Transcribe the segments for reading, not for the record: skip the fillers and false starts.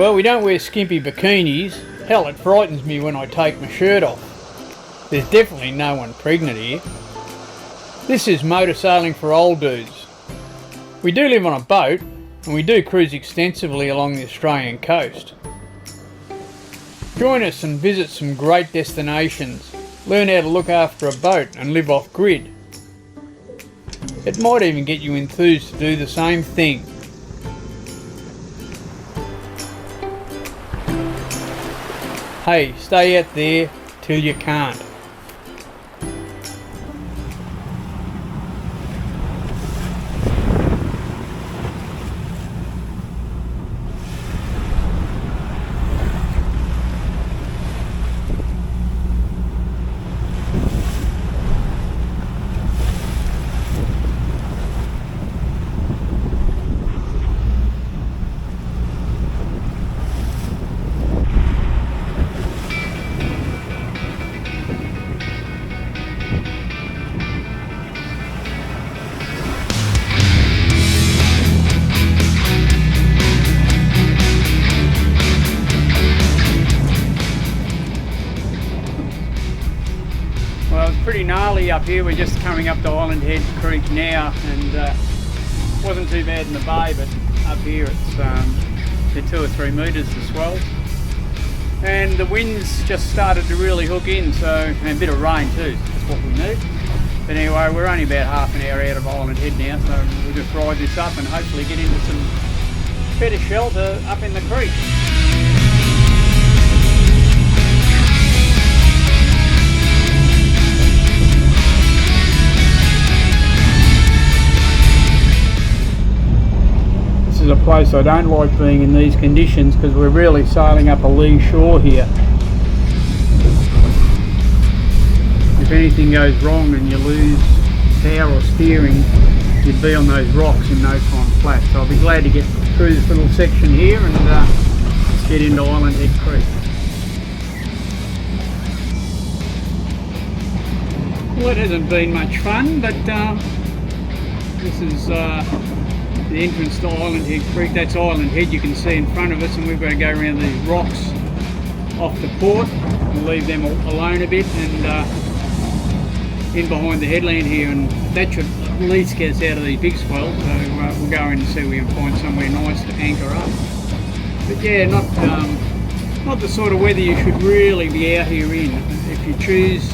Well, we don't wear skimpy bikinis. Hell, it frightens me when I take my shirt off. There's definitely no one pregnant here. This is motor sailing for old dudes. We do live on a boat, and we do cruise extensively along the Australian coast. Join us and visit some great destinations. Learn how to look after a boat and live off grid. It might even get you enthused to do the same thing. Hey, stay out there till you can't. Pretty gnarly up here. We're just coming up to Island Head Creek now, and wasn't too bad in the bay, but up here it's they're 2 or 3 metres the swells, and the winds just started to really hook in, so, and a bit of rain too, that's what we need. But anyway, we're only about half an hour out of Island Head now, so we'll just ride this up and hopefully get into some better shelter up in the creek. This is a place I don't like being in these conditions because we're really sailing up a lee shore here. If anything goes wrong and you lose power or steering, you'd be on those rocks in no time flat. So I'll be glad to get through this little section here and get into Island Head Creek. Well, it hasn't been much fun, but this is the entrance to Island Head Creek. That's Island Head you can see in front of us, and we've got to go around these rocks off the port. We'll leave them alone a bit and in behind the headland here, and that should at least get us out of these big swells, so we'll go in and see if we can find somewhere nice to anchor up. But yeah, not the sort of weather you should really be out here in. If you choose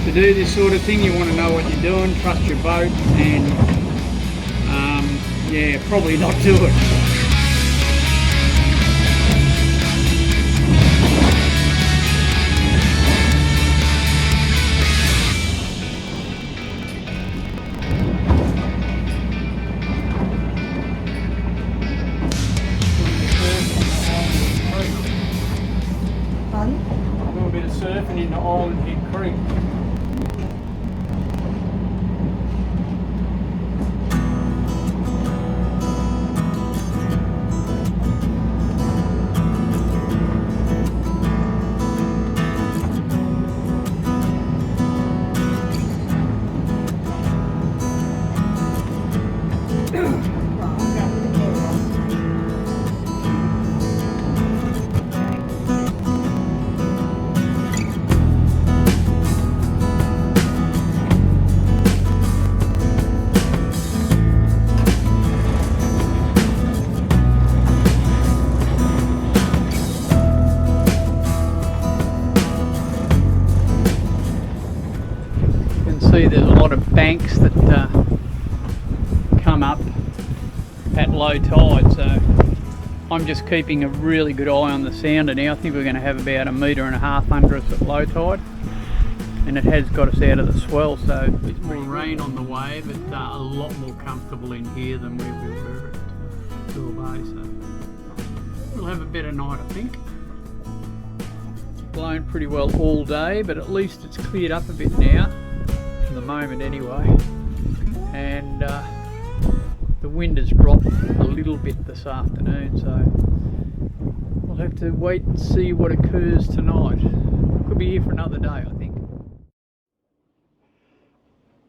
to do this sort of thing, you want to know what you're doing, trust your boat, and yeah, probably not do it. A little bit of surfing into Island Head Creek. There's a lot of banks that come up at low tide, so I'm just keeping a really good eye on the sounder now. I think we're going to have about 1.5 metres under us at low tide, and it has got us out of the swell, so it's more rain on the way, but a lot more comfortable in here than where we were at Tool Bay, so we'll have a better night, I think. It's blown pretty well all day, but at least it's cleared up a bit now. For the moment anyway, and the wind has dropped a little bit this afternoon, so we'll have to wait and see what occurs tonight. Could be here for another day, I think.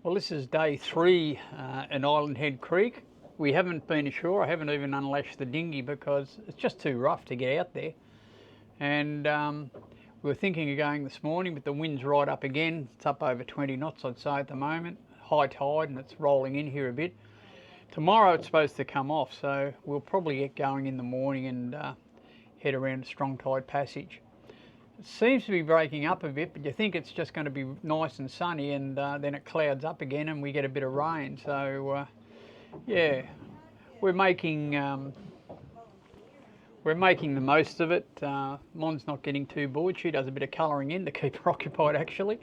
Well, this is day 3 in Island Head Creek. we haven't been ashore. I haven't even unlashed the dinghy because it's just too rough to get out there. And we were thinking of going this morning, but the wind's right up again. It's up over 20 knots, I'd say, at the moment. High tide, and it's rolling in here a bit. Tomorrow it's supposed to come off, so we'll probably get going in the morning and head around to Strong Tide Passage. It seems to be breaking up a bit, but you think it's just going to be nice and sunny, and then it clouds up again and we get a bit of rain. So yeah, we're making the most of it. Mon's not getting too bored. She does a bit of colouring in to keep her occupied, actually.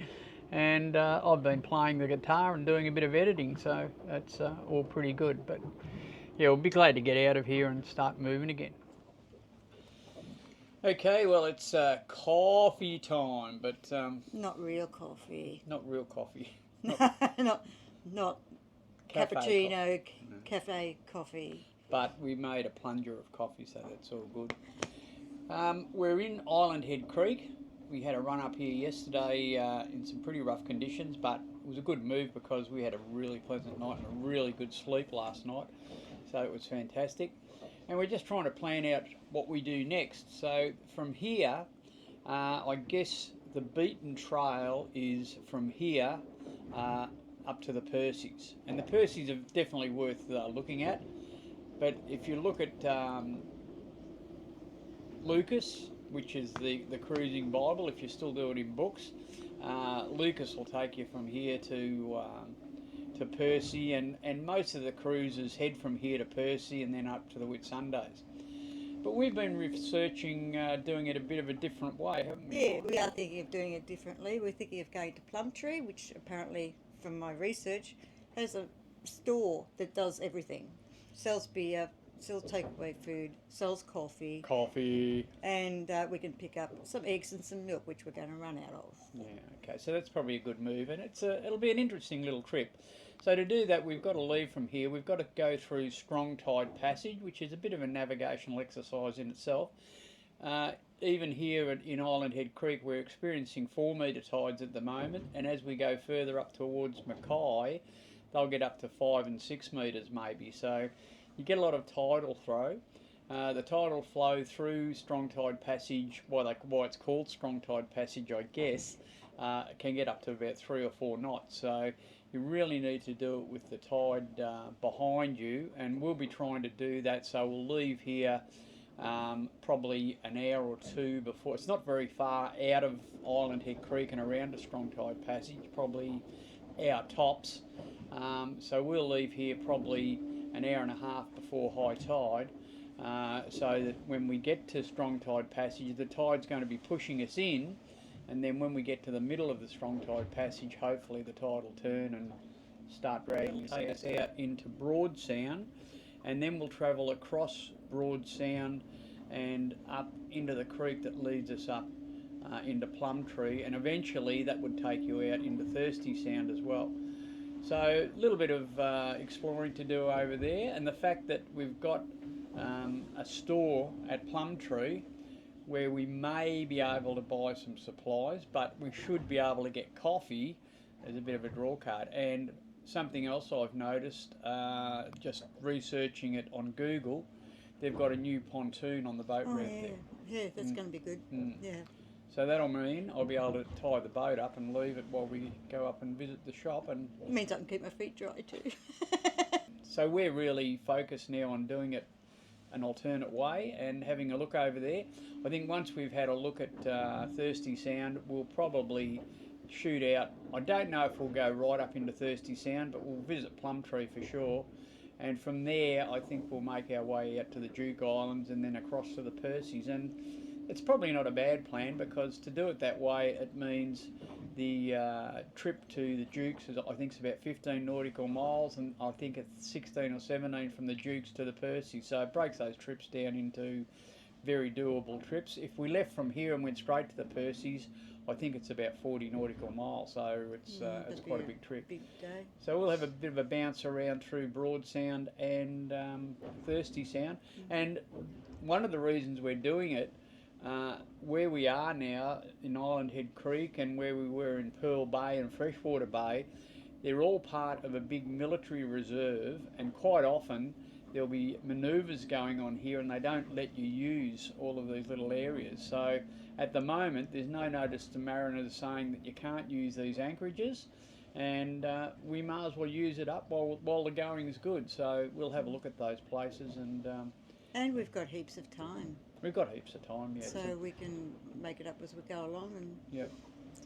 And I've been playing the guitar and doing a bit of editing, so that's all pretty good. But yeah, we'll be glad to get out of here and start moving again. Okay, well, it's coffee time, but not real coffee. Not real coffee. Not cappuccino, cafe coffee. But we made a plunger of coffee, so that's all good. We're in Island Head Creek. We had a run up here yesterday in some pretty rough conditions, but it was a good move because we had a really pleasant night and a really good sleep last night, so it was fantastic. And we're just trying to plan out what we do next. So from here, I guess the beaten trail is from here up to the Percy's, and the Percy's are definitely worth looking at. But if you look at Lucas, which is the cruising Bible, if you still do it in books, Lucas will take you from here to Percy, and most of the cruises head from here to Percy and then up to the Whitsundays. But we've been researching doing it a bit of a different way, haven't we? Yeah, we are thinking of doing it differently. We're thinking of going to Plum, which apparently, from my research, has a store that does everything. Sells beer, sells takeaway food, sells coffee. And we can pick up some eggs and some milk, which we're going to run out of. Yeah, okay, so that's probably a good move, and it'll be an interesting little trip. So to do that, we've got to leave from here. We've got to go through Strong Tide Passage, which is a bit of a navigational exercise in itself. Even here in Island Head Creek, we're experiencing 4 metre tides at the moment, and as we go further up towards Mackay, they'll get up to 5 and 6 metres maybe. So you get a lot of tidal throw. The tidal flow through Strong Tide Passage, why it's called Strong Tide Passage, I guess, can get up to about 3 or 4 knots. So you really need to do it with the tide behind you, and we'll be trying to do that. So we'll leave here probably an hour or two before. It's not very far out of Island Head Creek and around to Strong Tide Passage, probably our tops. So we'll leave here probably an hour and a half before high tide, so that when we get to Strong Tide Passage, the tide's going to be pushing us in, and then when we get to the middle of the Strong Tide Passage, hopefully the tide will turn and start dragging us out into Broad Sound, and then we'll travel across Broad Sound and up into the creek that leads us up into Plum, and eventually that would take you out into Thirsty Sound as well. So a little bit of exploring to do over there, and the fact that we've got a store at Plum where we may be able to buy some supplies, but we should be able to get coffee as a bit of a draw card. And something else I've noticed, just researching it on Google, they've got a new pontoon on the boat route there. Yeah, that's going to be good. Yeah. So that'll mean I'll be able to tie the boat up and leave it while we go up and visit the shop. And it means I can keep my feet dry too. So we're really focused now on doing it an alternate way and having a look over there. I think once we've had a look at Thirsty Sound, we'll probably shoot out. I don't know if we'll go right up into Thirsty Sound, but we'll visit Plum for sure. And from there, I think we'll make our way out to the Duke Islands and then across to the Percy's. And it's probably not a bad plan, because to do it that way, it means the trip to the Dukes is, I think, it's about 15 nautical miles, and I think it's 16 or 17 from the Dukes to the Percy. So it breaks those trips down into very doable trips. If we left from here and went straight to the Percy's, I think it's about 40 nautical miles, so it's quite a big trip. Big day. So we'll have a bit of a bounce around through Broad Sound and Thirsty Sound. And one of the reasons we're doing it, where we are now in Island Head Creek and where we were in Pearl Bay and Freshwater Bay, they're all part of a big military reserve, and quite often there'll be manoeuvres going on here, and they don't let you use all of these little areas. So at the moment, there's no notice to mariners saying that you can't use these anchorages, and we might as well use it up while the going is good. So we'll have a look at those places, and we've got heaps of time. We've got heaps of time, yeah. So we can make it up as we go along and yep,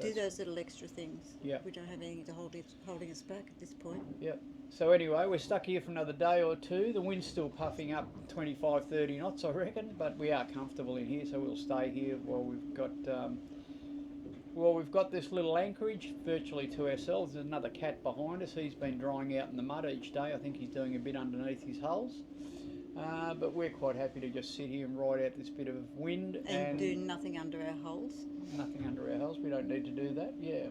do those little extra things. Yep. We don't have anything to holding us back at this point. Yep. So anyway, we're stuck here for another day or two. The wind's still puffing up 25, 30 knots, I reckon, but we are comfortable in here, so we'll stay here while we've got this little anchorage virtually to ourselves. There's another cat behind us. He's been drying out in the mud each day. I think he's doing a bit underneath his hulls. But we're quite happy to just sit here and ride out this bit of wind. And do nothing under our hulls. Nothing under our hulls. We don't need to do that, yeah.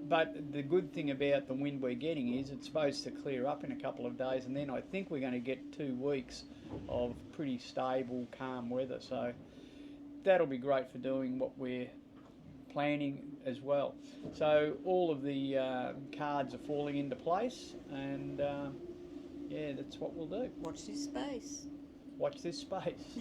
But the good thing about the wind we're getting is it's supposed to clear up in a couple of days, and then I think we're going to get 2 weeks of pretty stable, calm weather. So that'll be great for doing what we're planning as well. So all of the cards are falling into place, and yeah, that's what we'll do. Watch this space. Watch this space.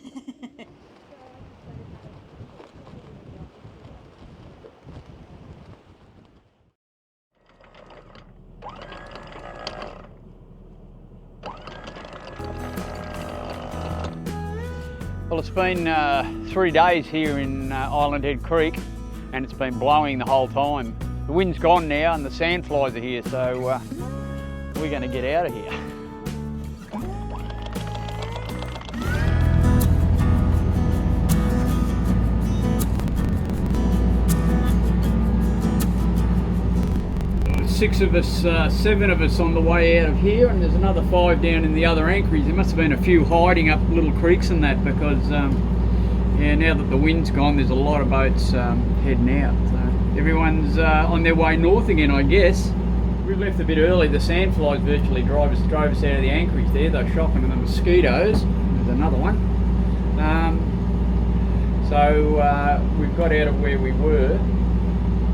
Well, it's been 3 days here in Island Head Creek, and it's been blowing the whole time. The wind's gone now and the sandflies are here, so we're going to get out of here. Six of us, 7 of us on the way out of here, and there's another 5 down in the other anchorage. There must have been a few hiding up little creeks and that, because yeah, now that the wind's gone, there's a lot of boats heading out. So everyone's on their way north again, I guess. We left a bit early. The sandflies virtually drove us out of the anchorage there. They're shocking, and the mosquitoes. There's another one. So we've got out of where we were,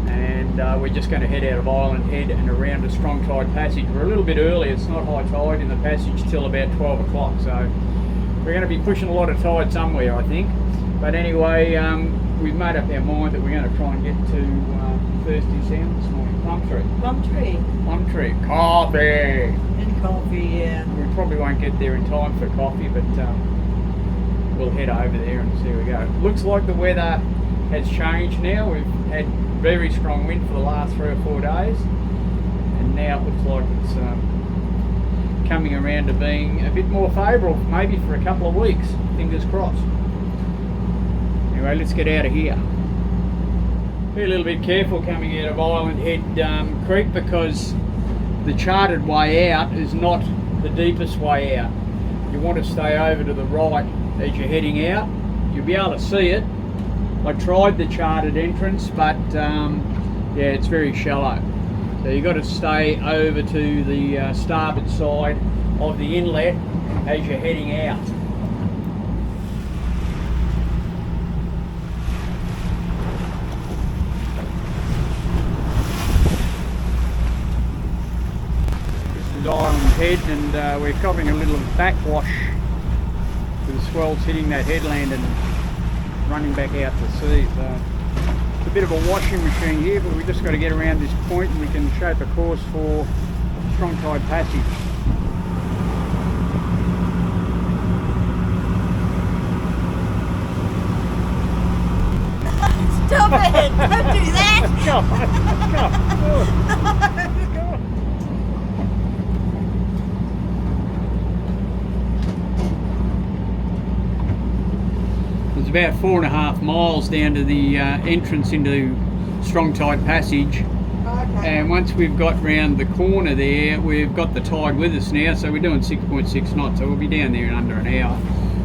and we're just going to head out of Island Head and around a strong tide passage. We're a little bit early. It's not high tide in the passage till about 12 o'clock, so we're going to be pushing a lot of tide somewhere, I think. But anyway, we've made up our mind that we're going to try and get to Thirsty Sound this morning. Plum Tree. Plum Tree. Plum Tree. Coffee. And coffee, yeah. We probably won't get there in time for coffee, but we'll head over there and see where we go. Looks like the weather has changed now. We've had very strong wind for the last 3 or 4 days, and now it looks like it's coming around to being a bit more favourable, maybe for a couple of weeks. Fingers crossed. Anyway, let's get out of here. Be a little bit careful coming out of Island Head Creek, because the charted way out is not the deepest way out. You want to stay over to the right as you're heading out. You'll be able to see it. I tried the charted entrance, but yeah, it's very shallow. So you've got to stay over to the starboard side of the inlet as you're heading out. This is Island Head, and we're covering a little backwash with the swells hitting that headland and running back out to sea. So it's a bit of a washing machine here, but we've just got to get around this point and we can shape a course for strong tide passage. Stop it! Don't do that! Go. It's about 4.5 miles down to the entrance into strong tide passage. Okay. And once we've got round the corner there, we've got the tide with us now, so we're doing 6.6 knots, so we'll be down there in under an hour.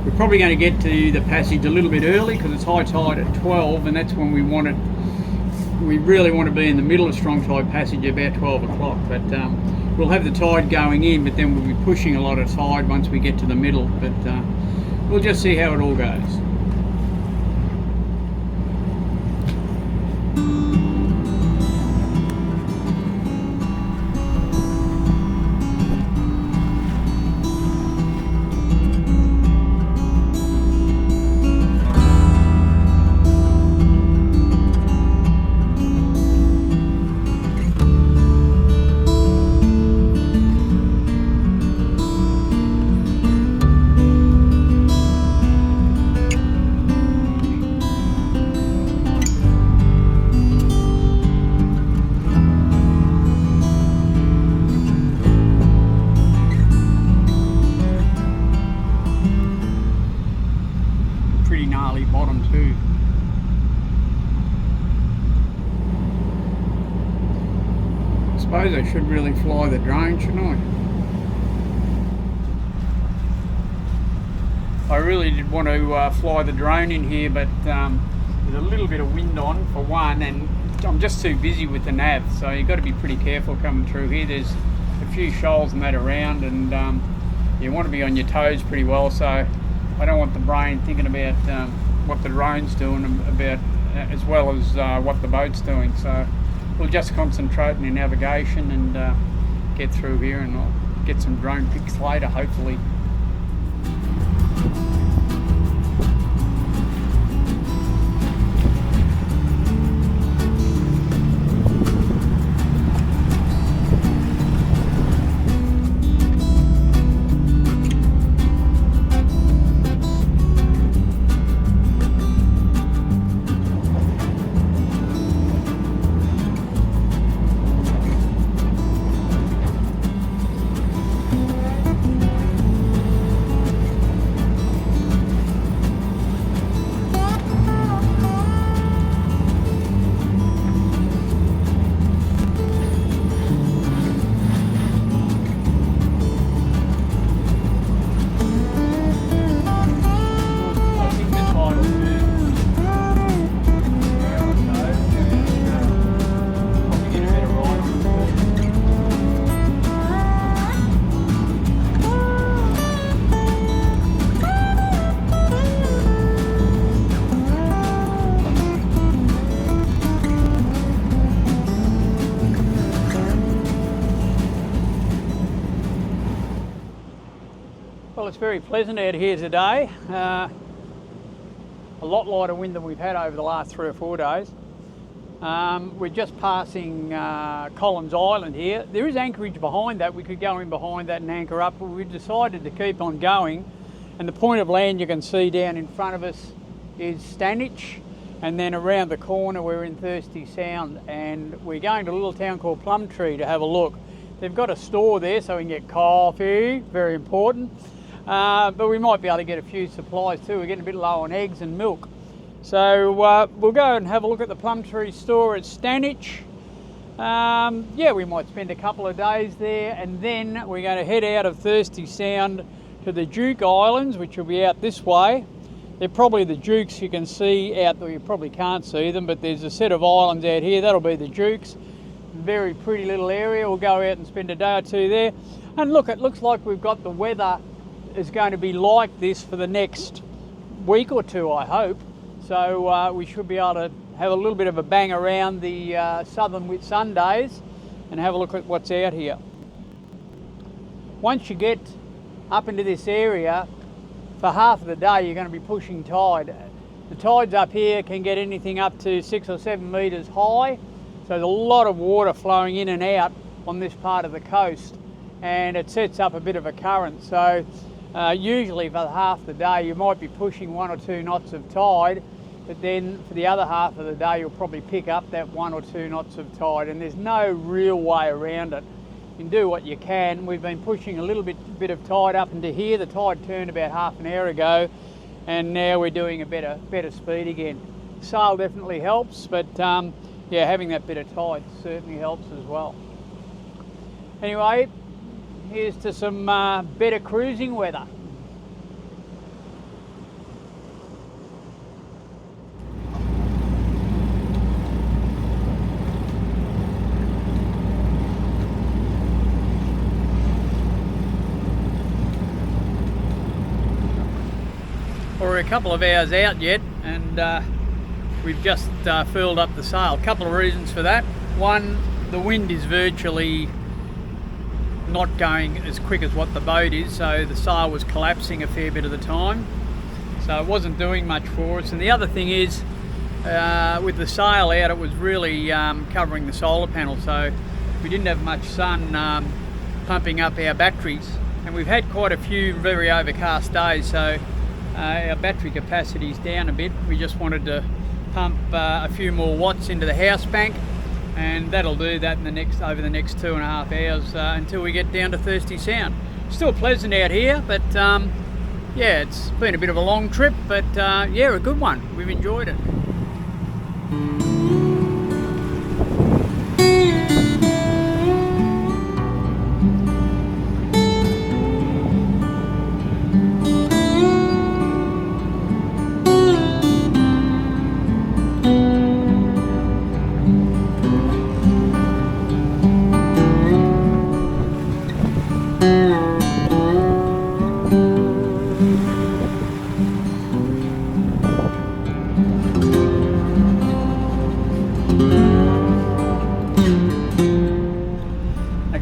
We're probably going to get to the passage a little bit early because it's high tide at 12, and that's when we really want to be in the middle of strong tide passage about 12 o'clock. But we'll have the tide going in, but then we'll be pushing a lot of tide once we get to the middle. But we'll just see how it all goes. suppose I should really fly the drone, shouldn't I really did want to fly the drone in here, but there's a little bit of wind on for one, and I'm just too busy with the nav, so you've got to be pretty careful coming through here. There's a few shoals and that around, and you want to be on your toes pretty well, so I don't want the brain thinking about what the drone's doing about as well as what the boat's doing. So we'll just concentrate on the navigation and get through here, and I'll get some drone pics later, hopefully. Well, it's very pleasant out here today. A lot lighter wind than we've had over the last 3 or 4 days. We're just passing Collins Island here. There is anchorage behind that. We could go in behind that and anchor up, but we've decided to keep on going. And the point of land you can see down in front of us is Stanage, and then around the corner we're in Thirsty Sound, and we're going to a little town called Plum to have a look. They've got a store there so we can get coffee, very important. But we might be able to get a few supplies too. We're getting a bit low on eggs and milk. So we'll go and have a look at the Plum store at Stanage. Yeah, we might spend a couple of days there, and then we're going to head out of Thirsty Sound to the Duke Islands, which will be out this way. They're probably the Dukes you can see out there. You probably can't see them, but there's a set of islands out here. That'll be the Dukes. Very pretty little area. We'll go out and spend a day or two there. And look, it looks like we've got the weather is going to be like this for the next week or two, I hope. So we should be able to have a little bit of a bang around the southern Whitsundays and have a look at what's out here. Once you get up into this area, for half of the day you're going to be pushing tide. The tides up here can get anything up to 6 or 7 metres high, so there's a lot of water flowing in and out on this part of the coast, and it sets up a bit of a current. So usually for half the day you might be pushing 1 or 2 knots of tide, but then for the other half of the day you'll probably pick up that 1 or 2 knots of tide, and there's no real way around it. You can do what you can. We've been pushing a little bit of tide up into here. The tide turned about half an hour ago, and now we're doing a better speed again. Sail definitely helps, but yeah, having that bit of tide certainly helps as well. Anyway, here's to some better cruising weather. We're a couple of hours out yet, and we've just furled up the sail. A couple of reasons for that. One, the wind is virtually not going as quick as what the boat is, so the sail was collapsing a fair bit of the time, so it wasn't doing much for us. And the other thing is, with the sail out, it was really covering the solar panel, so we didn't have much sun pumping up our batteries, and we've had quite a few very overcast days, so our battery capacity is down a bit. We just wanted to pump a few more watts into the house bank, and that'll do that in over the next 2.5 hours until we get down to Thirsty Sound. Still pleasant out here, but yeah, it's been a bit of a long trip, but yeah, a good one. We've enjoyed it.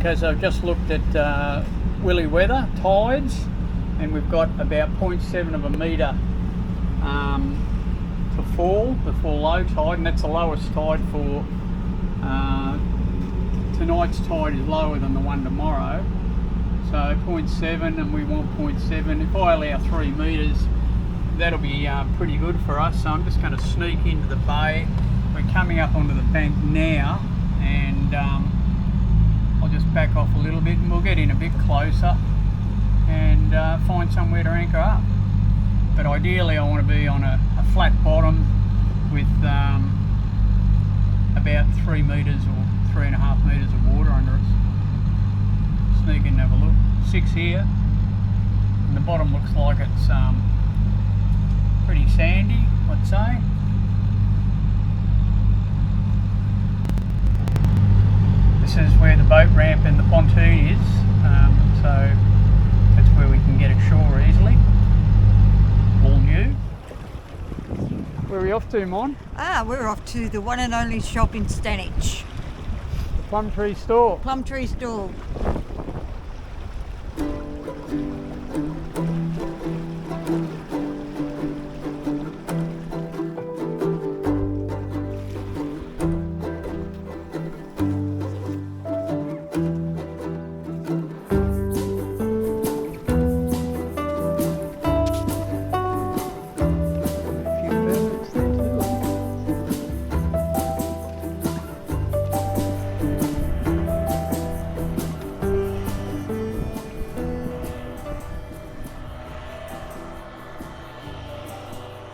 because I've just looked at Willy weather tides, and we've got about 0.7 of a metre to fall before low tide, and that's the lowest tide for tonight's tide is lower than the one tomorrow. So 0.7, and we want 0.7. If I allow 3 metres, that'll be pretty good for us. So I'm just going to sneak into the bay. We're coming up onto the bank now, and I'll just back off a little bit and we'll get in a bit closer and find somewhere to anchor up. But ideally I want to be on a flat bottom with about 3 metres or 3.5 metres of water under us. Sneak in and have a look. 6 here, and the bottom looks like it's pretty sandy, I'd say. This is where the boat ramp and the pontoon is, so that's where we can get ashore easily. All new. Where are we off to, Mon? We're off to the one and only shop in Stanage. Plum Tree Store. Plum Tree Store.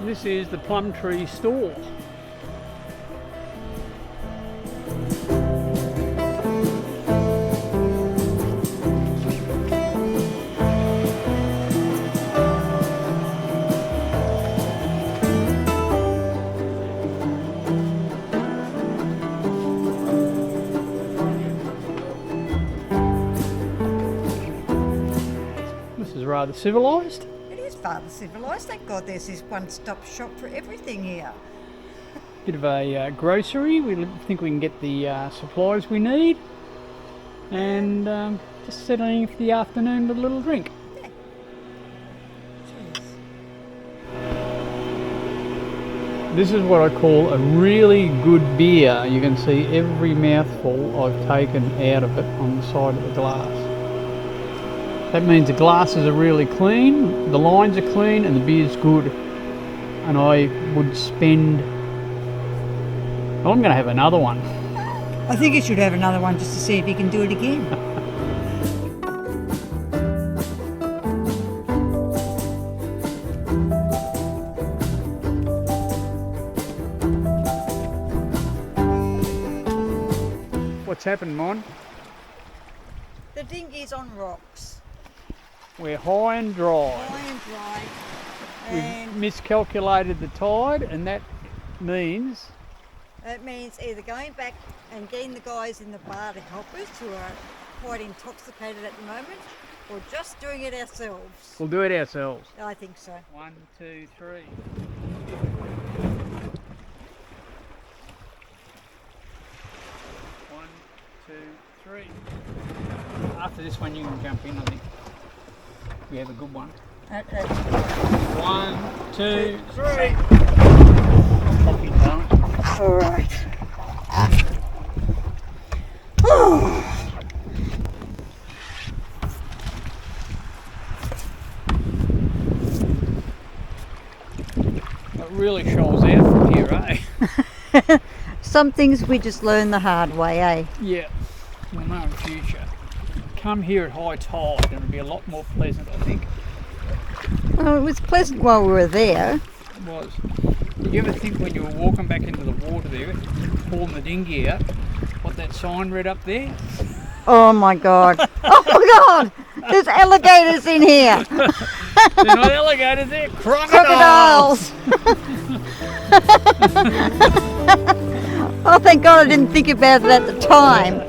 This is the Plum Tree Store. This is rather civilised. Father civilised. Thank God there's this one-stop shop for everything here. Bit of a grocery. We think we can get the supplies we need, and just settling for the afternoon with a little drink. Yeah. Cheers. This is what I call a really good beer. You can see every mouthful I've taken out of it on the side of the glass. That means the glasses are really clean, the lines are clean, and the beer's good. And I would spend... I'm going to have another one. I think you should have another one just to see if you can do it again. What's happened, Mon? The dinghy's on rocks. We're high and dry. High and dry. We've And miscalculated the tide, and that means... that means either going back and getting the guys in the bar to help us, who are quite intoxicated at the moment, or just doing it ourselves. We'll do it ourselves. I think so. 1, 2, 3. 1, 2, 3. After this one you can jump in, I think. We have a good one. Okay. 1, 2, 3. Copy, darling. All right. It really shoals out from here, eh? Some things we just learn the hard way, eh? Yeah, we'll know in future. Come here at high tide and it'll be a lot more pleasant, I think. Well, it was pleasant while we were there. It was. Did you ever think when you were walking back into the water there, pulling the dinghy out, what that sign read up there? Oh my God. Oh my God. There's alligators in here. They're not alligators, they're crocodiles. Oh, thank God I didn't think about it at the time.